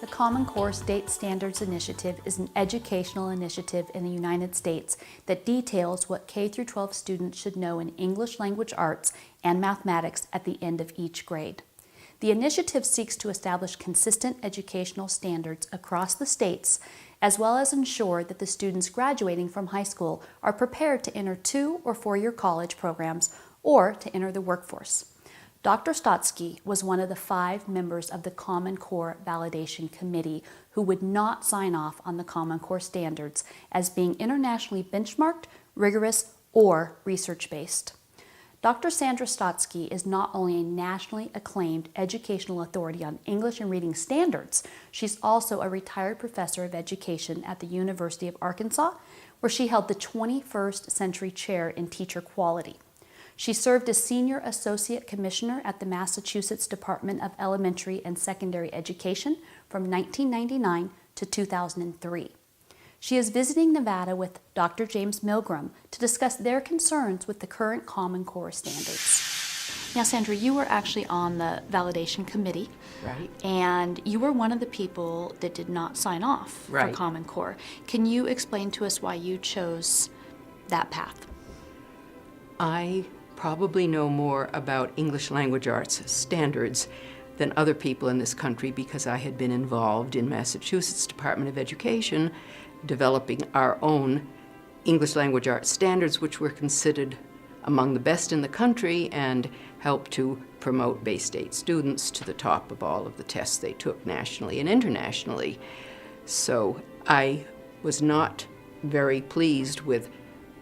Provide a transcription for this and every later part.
The Common Core State Standards Initiative is an educational initiative in the United States that details what K-12 students should know in English language arts and mathematics at the end of each grade. The initiative seeks to establish consistent educational standards across the states, as well as ensure that the students graduating from high school are prepared to enter 2- or 4-year college programs or to enter the workforce. Dr. Stotsky was one of the 5 members of the Common Core Validation Committee who would not sign off on the Common Core standards as being internationally benchmarked, rigorous, or research-based. Dr. Sandra Stotsky is not only a nationally acclaimed educational authority on English and reading standards, she's also a retired professor of education at the University of Arkansas, where she held the 21st Century Chair in Teacher Quality. She served as Senior Associate Commissioner at the Massachusetts Department of Elementary and Secondary Education from 1999 to 2003. She is visiting Nevada with Dr. James Milgram to discuss their concerns with the current Common Core standards. Now, Sandra, you were actually on the validation committee. Right. And you were one of the people that did not sign off for Common Core. Can you explain to us why you chose that path? I probably know more about English language arts standards than other people in this country because I had been involved in Massachusetts Department of Education developing our own English language arts standards, which were considered among the best in the country and helped to promote Bay State students to the top of all of the tests they took nationally and internationally. So I was not very pleased with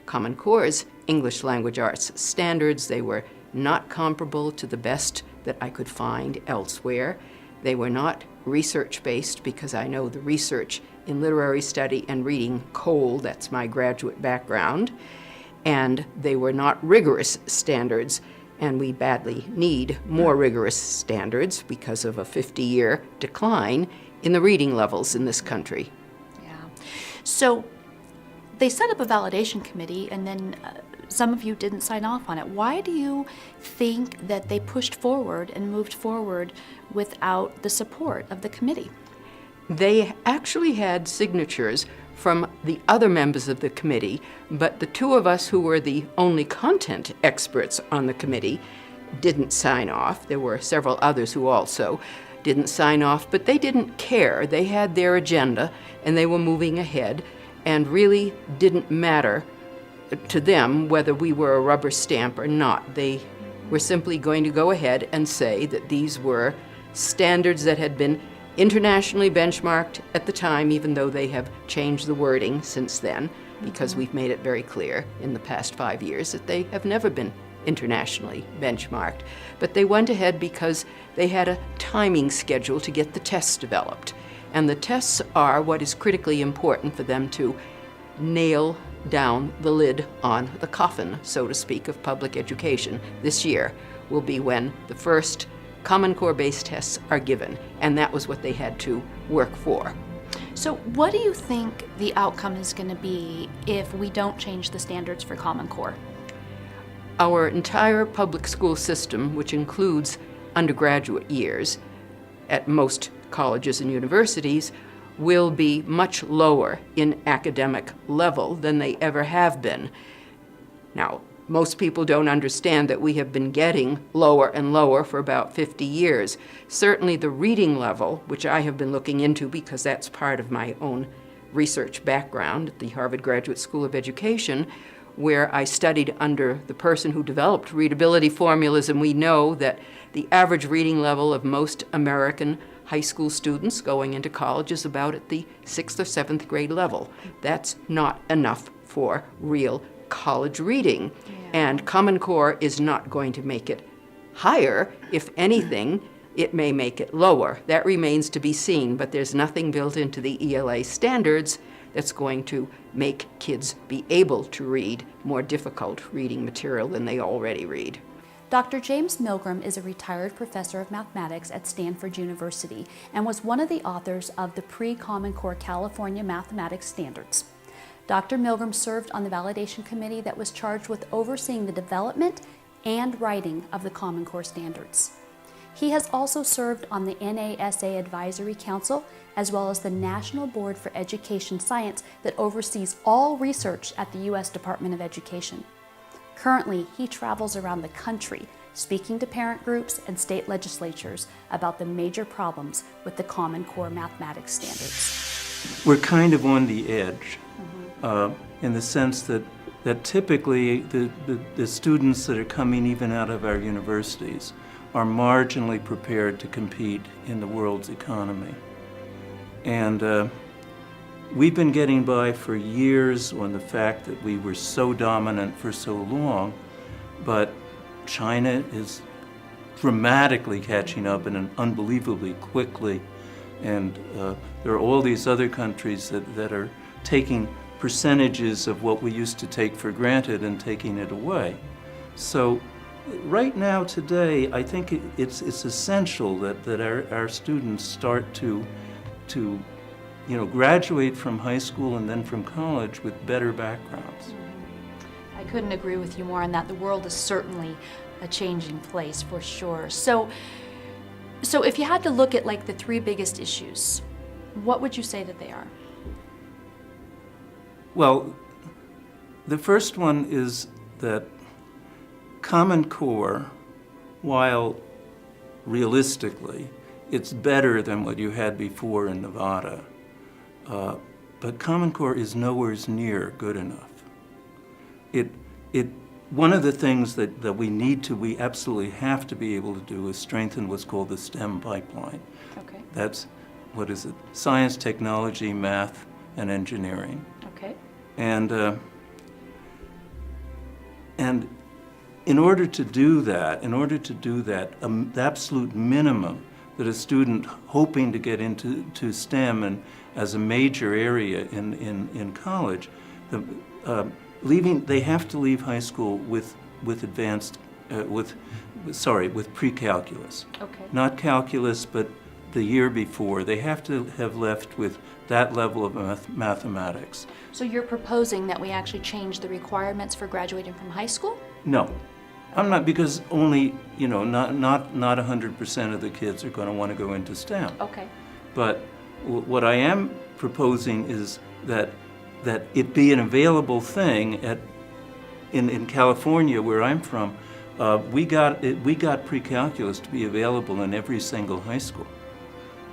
Common Core's English language arts standards. They were not comparable to the best that I could find elsewhere. They were not research-based because I know the research in literary study and reading cold, that's my graduate background, and they were not rigorous standards, and we badly need more rigorous standards because of a 50-year decline in the reading levels in this country. Yeah. So they set up a validation committee, and then some of you didn't sign off on it. Why do you think that they pushed forward and moved forward without the support of the committee? They actually had signatures from the other members of the committee, but the 2 of us who were the only content experts on the committee didn't sign off. There were several others who also didn't sign off, but they didn't care. They had their agenda and they were moving ahead, and really didn't matter to them whether we were a rubber stamp or not. They were simply going to go ahead and say that these were standards that had been internationally benchmarked at the time, even though they have changed the wording since then, because we've made it very clear in the past 5 years that they have never been internationally benchmarked. But they went ahead because they had a timing schedule to get the tests developed. And the tests are what is critically important for them to nail down the lid on the coffin, so to speak, of public education. This year will be when the first Common Core-based tests are given, and that was what they had to work for. So what do you think the outcome is going to be if we don't change the standards for Common Core? Our entire public school system, which includes undergraduate years at most colleges and universities, will be much lower in academic level than they ever have been. Now, most people don't understand that we have been getting lower and lower for about 50 years. Certainly the reading level, which I have been looking into because that's part of my own research background at the Harvard Graduate School of Education, where I studied under the person who developed readability formulas, and we know that the average reading level of most American high school students going into college is about at the 6th or 7th grade level. That's not enough for real college reading. Yeah. And Common Core is not going to make it higher. If anything, it may make it lower. That remains to be seen, but there's nothing built into the ELA standards that's going to make kids be able to read more difficult reading material than they already read. Dr. James Milgram is a retired professor of mathematics at Stanford University and was one of the authors of the pre-Common Core California Mathematics Standards. Dr. Milgram served on the validation committee that was charged with overseeing the development and writing of the Common Core standards. He has also served on the NASA Advisory Council, as well as the National Board for Education Science that oversees all research at the U.S. Department of Education. Currently, he travels around the country, speaking to parent groups and state legislatures about the major problems with the Common Core mathematics standards. We're kind of on the edge, in the sense that typically the students that are coming even out of our universities are marginally prepared to compete in the world's economy. And we've been getting by for years on the fact that we were so dominant for so long, but China is dramatically catching up and unbelievably quickly. And there are all these other countries that are taking percentages of what we used to take for granted and taking it away. So right now, today, I think it's essential that our students start to graduate from high school and then from college with better backgrounds. I couldn't agree with you more on that. The world is certainly a changing place for sure. So if you had to look at like the three biggest issues, what would you say that they are? Well, the first one is that Common Core, while realistically it's better than what you had before in Nevada, but Common Core is nowhere near good enough. One of the things that we absolutely have to be able to do is strengthen what's called the STEM pipeline. Okay. That's, what is it? Science, technology, math, and engineering. Okay. And in order to do that, the absolute minimum that a student hoping to get into STEM and as a major area in college, they have to leave high school with pre-calculus. Okay. Not calculus, but the year before. They have to have left with that level of mathematics. So you're proposing that we actually change the requirements for graduating from high school? No, I'm not, because only, not 100% of the kids are going to want to go into STEM. Okay. But what I am proposing is that it be an available thing in California, where I'm from. We got pre-calculus to be available in every single high school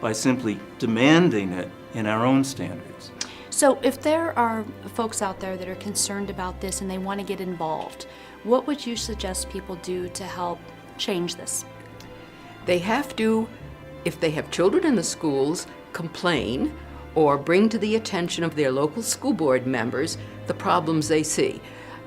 by simply demanding it in our own standards. So if there are folks out there that are concerned about this and they want to get involved, what would you suggest people do to help change this? They have to, if they have children in the schools, complain or bring to the attention of their local school board members the problems they see.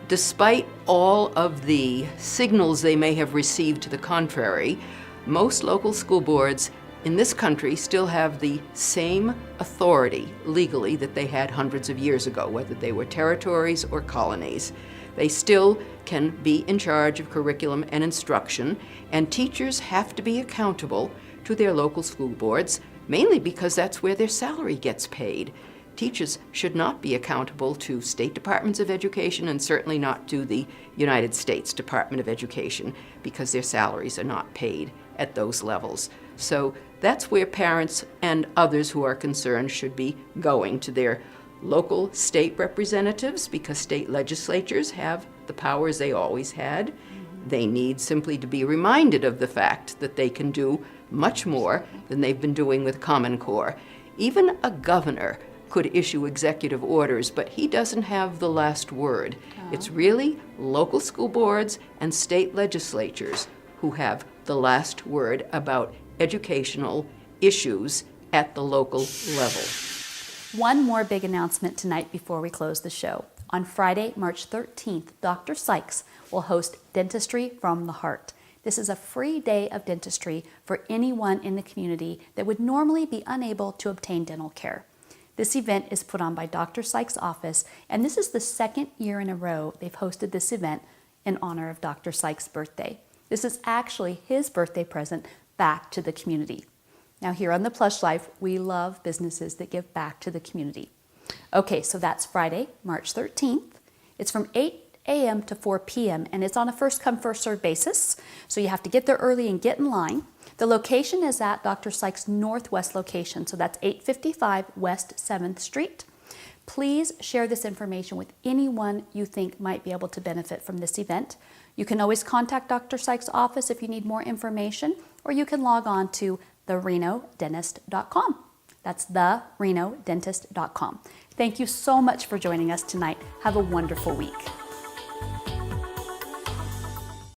Despite all of the signals they may have received to the contrary, most local school boards in this country still have the same authority legally that they had hundreds of years ago, whether they were territories or colonies. They still can be in charge of curriculum and instruction, and teachers have to be accountable to their local school boards, mainly because that's where their salary gets paid. Teachers should not be accountable to state departments of education, and certainly not to the United States Department of Education, because their salaries are not paid at those levels. So that's where parents and others who are concerned should be going, to their local state representatives, because state legislatures have the powers they always had. They need simply to be reminded of the fact that they can do much more than they've been doing with Common Core. Even a governor could issue executive orders, but he doesn't have the last word. It's really local school boards and state legislatures who have the last word about educational issues at the local level. One more big announcement tonight before we close the show. On Friday, March 13th, Dr. Sykes will host Dentistry from the Heart. This is a free day of dentistry for anyone in the community that would normally be unable to obtain dental care. This event is put on by Dr. Sykes' office, and this is the second year in a row they've hosted this event in honor of Dr. Sykes' birthday. This is actually his birthday present back to the community. Now, here on the Plush Life, we love businesses that give back to the community. Okay, so that's Friday, March 13th. It's from 8 a.m. to 4 p.m., and it's on a first-come, first-served basis, so you have to get there early and get in line. The location is at Dr. Sykes' Northwest location, so that's 855 West 7th Street. Please share this information with anyone you think might be able to benefit from this event. You can always contact Dr. Sykes' office if you need more information, or you can log on to therenodentist.com. That's therenodentist.com. Thank you so much for joining us tonight. Have a wonderful week.